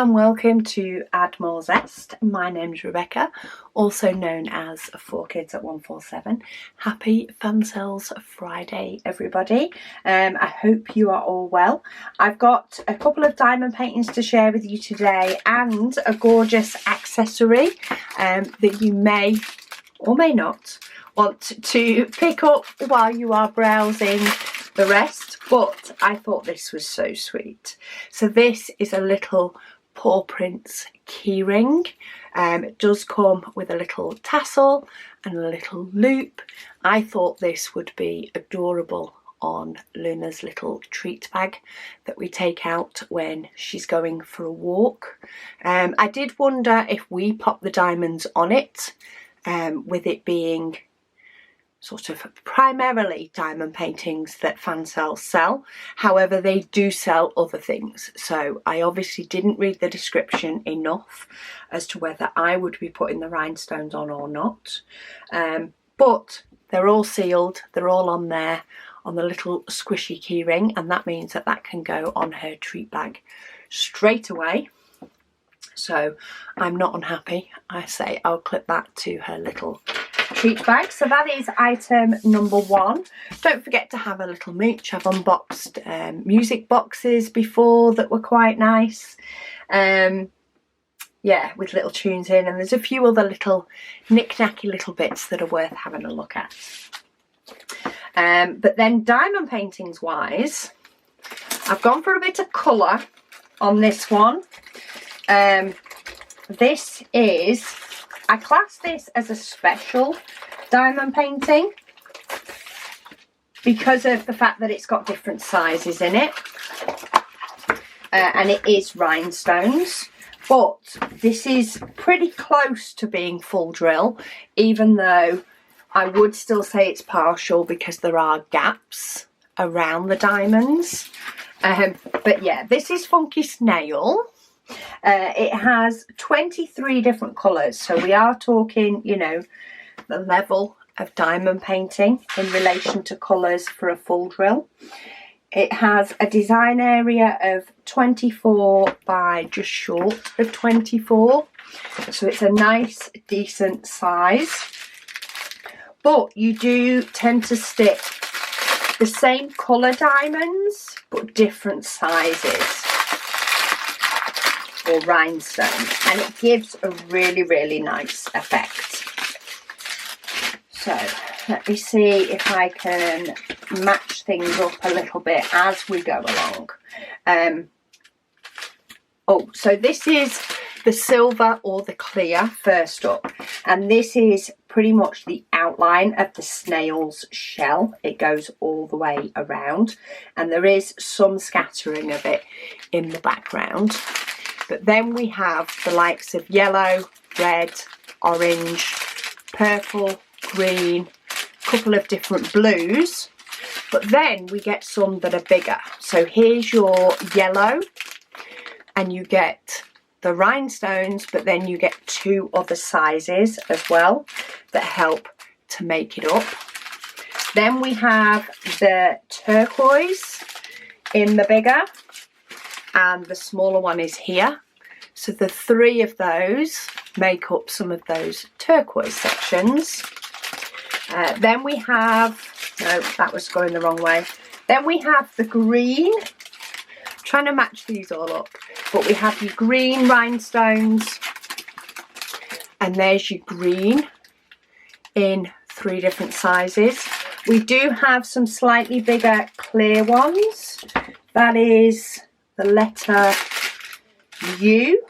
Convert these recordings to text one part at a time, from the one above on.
and welcome to Add More Zest. My name's Rebecca, also known as 4Kids at 147. Happy Fansells Friday, everybody. I hope you are all well. I've got a couple of diamond paintings to share with you today and a gorgeous accessory that you may or may not want to pick up while you are browsing the rest, but I thought this was so sweet. So this is a little paw prints keyring. It does come with a little tassel and a little loop. I thought this would be adorable on Luna's little treat bag that we take out when she's going for a walk. I did wonder if we pop the diamonds on it, with it being sort of primarily diamond paintings that Fansells sell. However, they do sell other things. So I obviously didn't read the description enough as to whether I would be putting the rhinestones on or not. But they're all sealed. They're all on there on the little squishy key ring. And that means that that can go on her treat bag straight away. So I'm not unhappy. I say I'll clip that to her little treat bag. So that is item number one. Don't forget to have a little mooch. I've unboxed music boxes before that were quite nice. Yeah, with little tunes in, and there's a few other little knick-knacky little bits that are worth having a look at. But then diamond paintings wise, I've gone for a bit of colour on this one. This is, I class this as a special diamond painting because of the fact that it's got different sizes in it, and it is rhinestones, but this is pretty close to being full drill, even though I would still say it's partial because there are gaps around the diamonds. But yeah, this is Funky Snail. It has 23 different colours, so we are talking, you know, the level of diamond painting in relation to colours for a full drill. It has a design area of 24 by just short of 24, so it's a nice decent size, but you do tend to stick the same colour diamonds but different sizes or rhinestones, and it gives a really nice effect. So let me see if I can match things up a little bit as we go along. Oh, so this is the silver or the clear first up, and this is pretty much the outline of the snail's shell. It goes all the way around, and there is some scattering of it in the background. But then we have the likes of yellow, red, orange, purple, green, a couple of different blues. But then we get some that are bigger. So here's your yellow, and you get the rhinestones, but then you get two other sizes as well that help to make it up. Then we have the turquoise in the bigger, and the smaller one is here. So the three of those make up some of those turquoise sections. Then we have, no, that was going the wrong way. Then we have the green. I'm trying to match these all up, but we have your green rhinestones, and there's your green in three different sizes. We do have some slightly bigger clear ones. That is the letter U.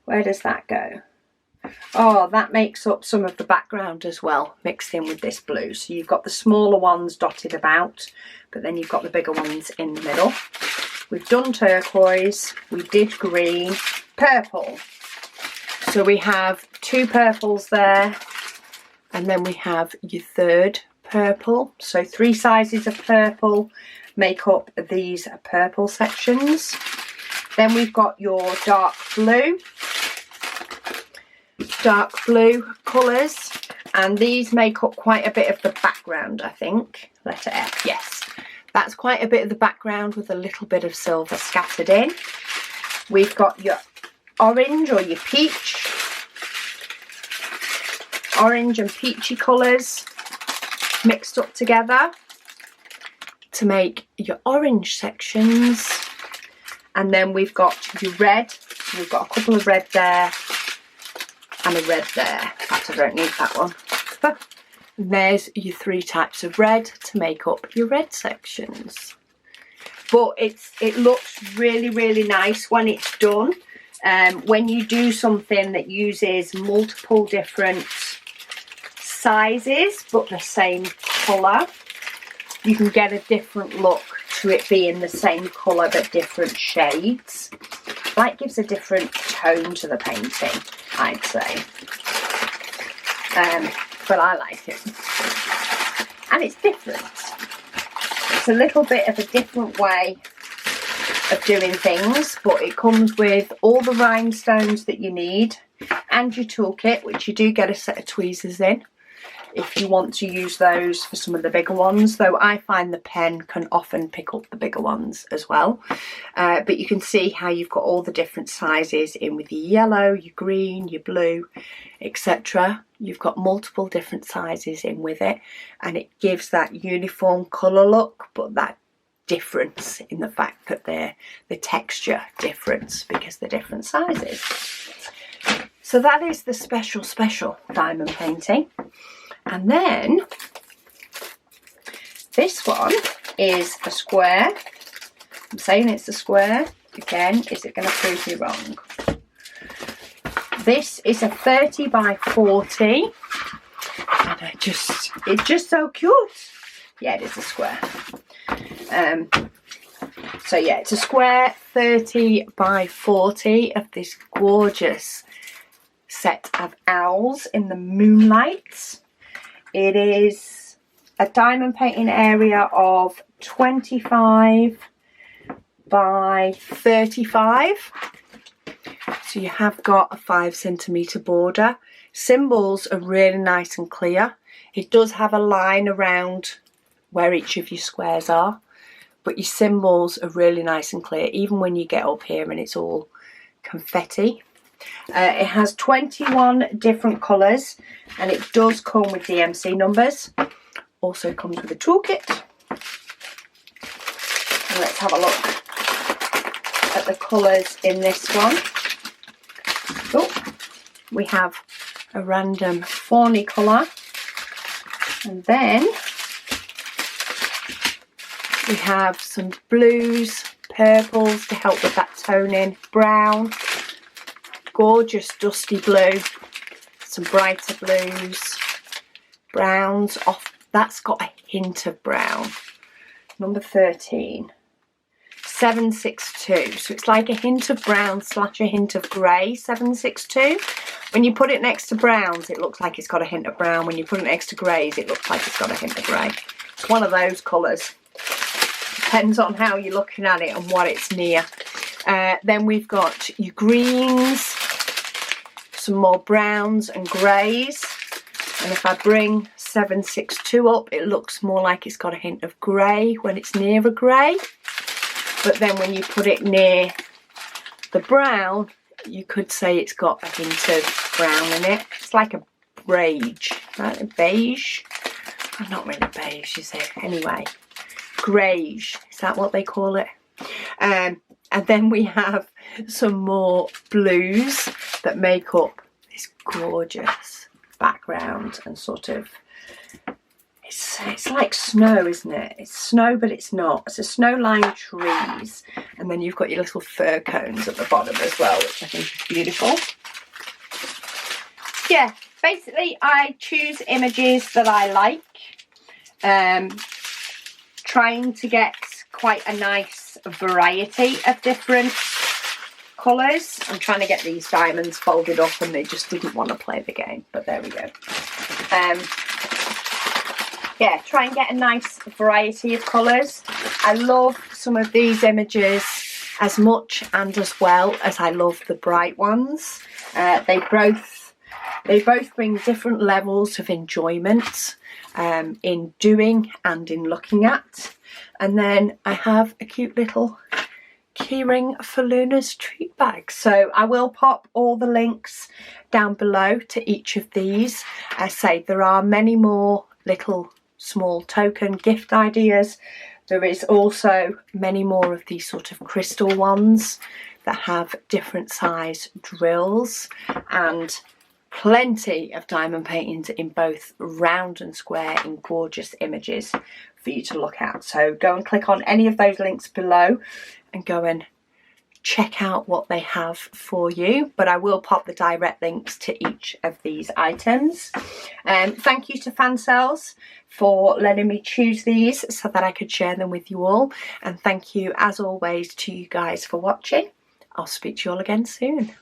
Where does that go? Oh, that makes up some of the background as well, mixed in with this blue. So you've got the smaller ones dotted about, but then you've got the bigger ones in the middle. We've done turquoise, we did green, purple. So we have two purples there, and then we have your third purple. So three sizes of purple make up these purple sections. Then we've got your dark blue colours, and these make up quite a bit of the background, I think. Letter F, yes. That's quite a bit of the background with a little bit of silver scattered in. we've got your orange or your peach, orange and peachy colours mixed up together to make your orange sections. And then we've got your red. We've got a couple of red there and a red there. In fact, I don't need that one. There's your 3 types of red to make up your red sections. But it looks really, really nice when it's done. When you do something that uses multiple different sizes but the same colour, you can get a different look to it being the same colour but different shades. That gives a different tone to the painting, I'd say. But I like it. And it's different. It's a little bit of a different way of doing things, but it comes with all the rhinestones that you need and your toolkit, which you do get a set of tweezers in if you want to use those for some of the bigger ones, though I find the pen can often pick up the bigger ones as well. But you can see how you've got all the different sizes in with your yellow, your green, your blue, etc. You've got multiple different sizes in with it, and it gives that uniform colour look, but that difference in the fact that they're the texture difference because they're different sizes. So that is the special diamond painting. And then this one is a square. I'm saying it's a square. Again, is it going to prove me wrong? This is a 30 by 40. And it's just so cute. Yeah, it is a square. So yeah, it's a square 30 by 40 of this gorgeous set of owls in the moonlight. It is a diamond painting area of 25 by 35. So you have got a 5cm border. Symbols are really nice and clear. It does have a line around where each of your squares are, but your symbols are really nice and clear, even when you get up here and it's all confetti. It has 21 different colours, and it does come with DMC numbers. Also comes with a toolkit. And let's have a look at the colours in this one. Oh, we have a random fawny colour, and then we have some blues, purples to help with that toning, brown, gorgeous dusty blue, some brighter blues, browns off. That's got a hint of brown. Number 13, 762. So it's like a hint of brown slash a hint of grey. 762. When you put it next to browns, it looks like it's got a hint of brown. When you put it next to greys, it looks like it's got a hint of grey. It's one of those colours. Depends on how you're looking at it and what it's near. Then we've got your greens, some more browns and greys, and if I bring 762 up, it looks more like it's got a hint of grey when it's near a grey, but then when you put it near the brown, you could say it's got a hint of brown in it. It's like a beige, right? A beige? Oh, not really beige, is it? Anyway, greige, is that what they call it? And then we have some more blues that make up this gorgeous background, and sort of, it's like snow, isn't it? It's snow, but it's not. It's a snow-lined trees, and then you've got your little fir cones at the bottom as well, which I think is beautiful. Yeah, basically I choose images that I like, trying to get quite a nice variety of different colours. I'm trying to get these diamonds folded up and they just didn't want to play the game, but there we go. Yeah, try and get a nice variety of colours. I love some of these images as much and as well as I love the bright ones. They both bring different levels of enjoyment in doing and in looking at. And then I have a cute little keyring for Luna's treat bag. So I will pop all the links down below to each of these. I say there are many more little small token gift ideas. There is also many more of these sort of crystal ones that have different size drills, and plenty of diamond paintings in both round and square in gorgeous images for you to look at. So go and click on any of those links below and go and check out what they have for you, but I will pop the direct links to each of these items. Thank you to Fansells for letting me choose these so that I could share them with you all, and thank you as always to you guys for watching. I'll speak to you all again soon.